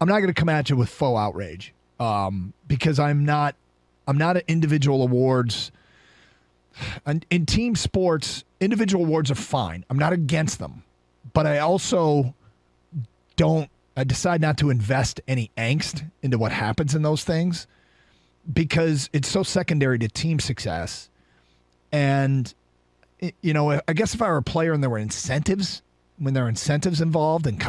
I'm not going to come at you with faux outrage because I'm not an individual awards. In team sports, individual awards are fine. I'm not against them. But I also I decide not to invest any angst into what happens in those things because it's so secondary to team success. And, I guess if I were a player and there were incentives, when there are incentives involved and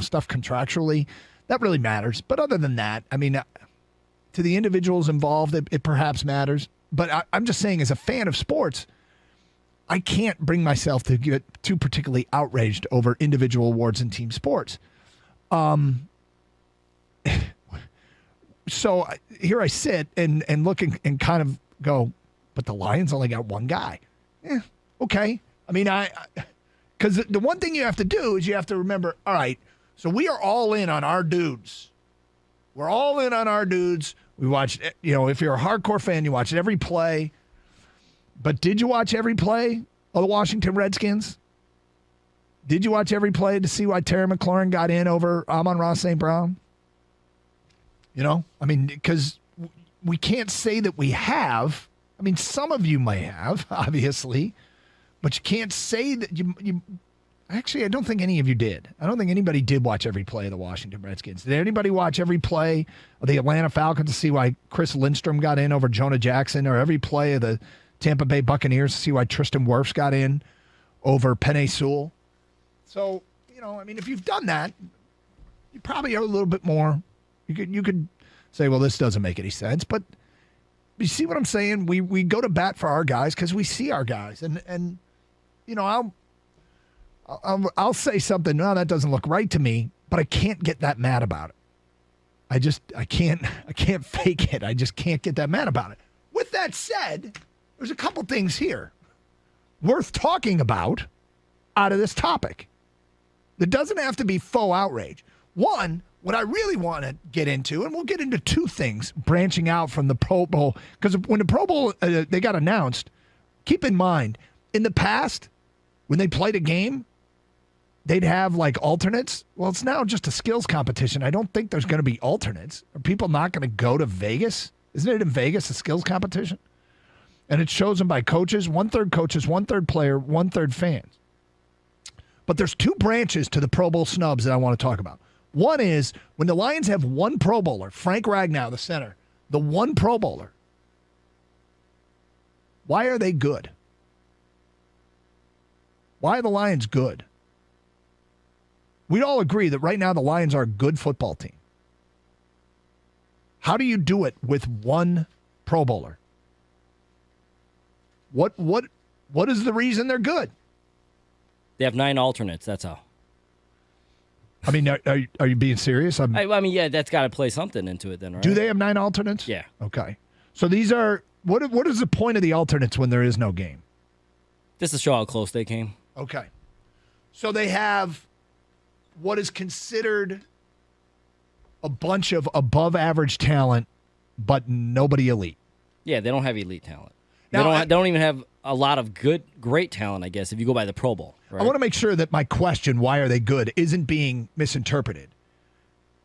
stuff contractually, that really matters. But other than that, I mean, to the individuals involved, it perhaps matters. But I'm just saying, as a fan of sports, I can't bring myself to get too particularly outraged over individual awards in team sports. So here I sit and look and kind of go, but the Lions only got one guy. Okay. I mean, because the one thing you have to do is you have to remember, all right, so we are all in on our dudes. We're all in on our dudes. We watched, if you're a hardcore fan, you watched every play. But did you watch every play of the Washington Redskins? Did you watch every play to see why Terry McLaurin got in over Amon-Ra St. Brown? I mean, because we can't say that we have. I mean, some of you may have, obviously. But you can't say that you actually, I don't think any of you did. I don't think anybody did watch every play of the Washington Redskins. Did anybody watch every play of the Atlanta Falcons to see why Chris Lindstrom got in over Jonah Jackson, or every play of the Tampa Bay Buccaneers to see why Tristan Wirfs got in over Penei Sewell? So, I mean, if you've done that, you probably are a little bit more. You could say, well, this doesn't make any sense. But you see what I'm saying? We go to bat for our guys because we see our guys. And I'll say something, no, that doesn't look right to me, but I can't get that mad about it. I can't fake it. I just can't get that mad about it. With that said, there's a couple things here worth talking about out of this topic. There doesn't have to be faux outrage. One, what I really want to get into, and we'll get into two things branching out from the Pro Bowl, because when the Pro Bowl, they got announced, keep in mind, in the past, when they played a game, they'd have like alternates. Well, it's now just a skills competition. I don't think there's going to be alternates. Are people not going to go to Vegas? Isn't it in Vegas, a skills competition? And it's chosen by coaches, 1/3 coaches, 1/3 player, 1/3 fans. But there's two branches to the Pro Bowl snubs that I want to talk about. One is when the Lions have one Pro Bowler, Frank Ragnow, the center, the one Pro Bowler. Why are they good? Why are the Lions good? We'd all agree that right now the Lions are a good football team. How do you do it with one Pro Bowler? What is the reason they're good? They have 9 alternates, that's how. I mean, are you being serious? I mean, yeah, that's got to play something into it then, right? Do they have 9 alternates? Yeah. Okay. So these are, what is the point of the alternates when there is no game? Just to show how close they came. Okay. So they have what is considered a bunch of above-average talent, but nobody elite. Yeah, they don't have elite talent. Now, they don't even have a lot of great talent, I guess, if you go by the Pro Bowl. Right? I want to make sure that my question, why are they good, isn't being misinterpreted.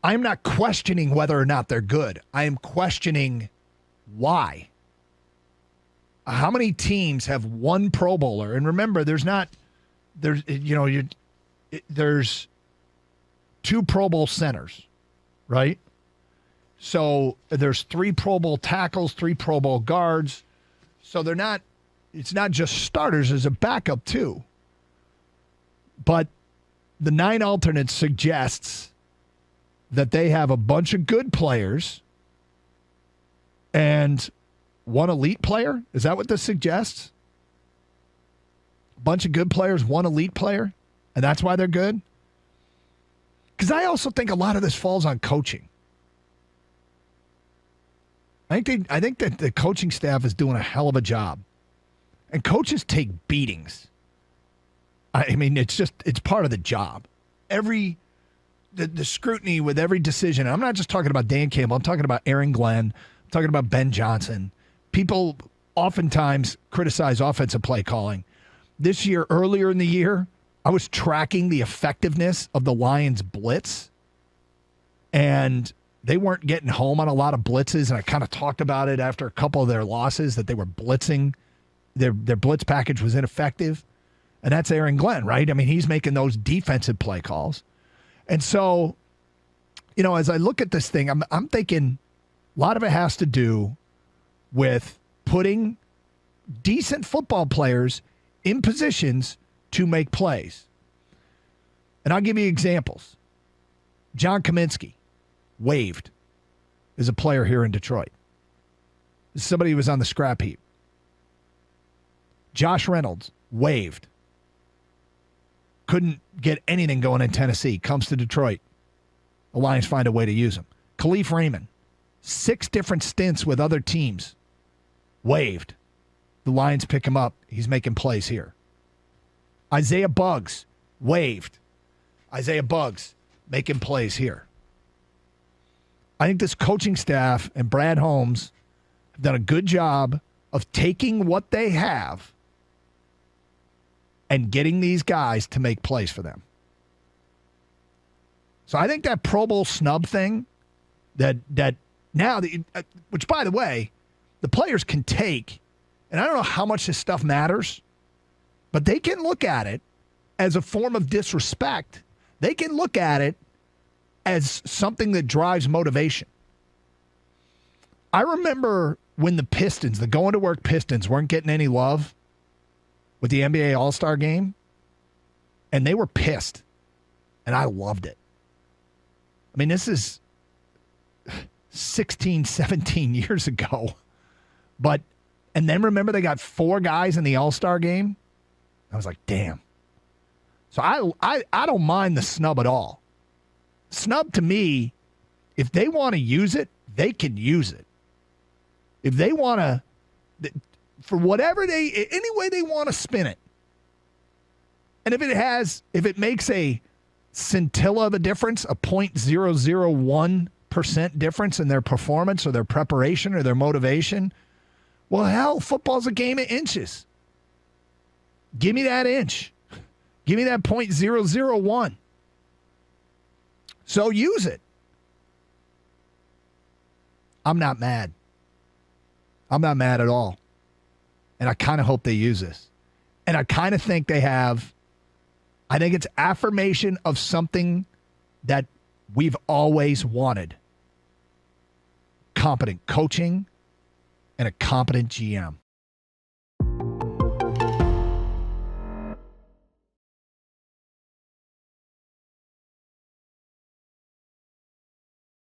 I'm not questioning whether or not they're good. I am questioning why. How many teams have one Pro Bowler? And remember, there's 2 Pro Bowl centers, right? So there's 3 Pro Bowl tackles, 3 Pro Bowl guards. So it's not just starters, there's a backup too. But the 9 alternates suggests that they have a bunch of good players and one elite player. Is that what this suggests? A bunch of good players, one elite player, and that's why they're good? Because I also think a lot of this falls on coaching. I think that the coaching staff is doing a hell of a job. And coaches take beatings. I mean, it's part of the job. The scrutiny with every decision. I'm not just talking about Dan Campbell. I'm talking about Aaron Glenn. I'm talking about Ben Johnson. People oftentimes criticize offensive play calling. This year, earlier in the year, I was tracking the effectiveness of the Lions blitz. And they weren't getting home on a lot of blitzes. And I kind of talked about it after a couple of their losses that they were blitzing. Their blitz package was ineffective. And that's Aaron Glenn, right? I mean, he's making those defensive play calls. And so, as I look at this thing, I'm thinking a lot of it has to do with putting decent football players in positions to make plays. And I'll give you examples. John Kaminsky, waived, is a player here in Detroit. Somebody who was on the scrap heap. Josh Reynolds, waived. Couldn't get anything going in Tennessee. Comes to Detroit. The Lions find a way to use him. Khalif Raymond, 6 different stints with other teams. Waived. The Lions pick him up. He's making plays here. Isaiah Buggs, waived. Isaiah Buggs, making plays here. I think this coaching staff and Brad Holmes have done a good job of taking what they have and getting these guys to make plays for them. So I think that Pro Bowl snub thing, that now, which by the way, the players can take, and I don't know how much this stuff matters, but they can look at it as a form of disrespect. They can look at it as something that drives motivation. I remember when the Pistons, the going-to-work Pistons, weren't getting any love with the NBA All-Star Game, and they were pissed, and I loved it. I mean, this is 16, 17 years ago. And then remember they got 4 guys in the All-Star Game? I was like, damn. So I don't mind the snub at all. Snub to me, if they want to use it, they can use it. If they want to, for whatever any way they want to spin it. And if it makes a scintilla of a difference, a 0.001% difference in their performance or their preparation or their motivation, well, hell, football's a game of inches. Give me that inch. Give me that 0.001. So use it. I'm not mad. I'm not mad at all. And I kind of hope they use this. And I kind of think they have, I think it's affirmation of something that we've always wanted. Competent coaching and a competent GM.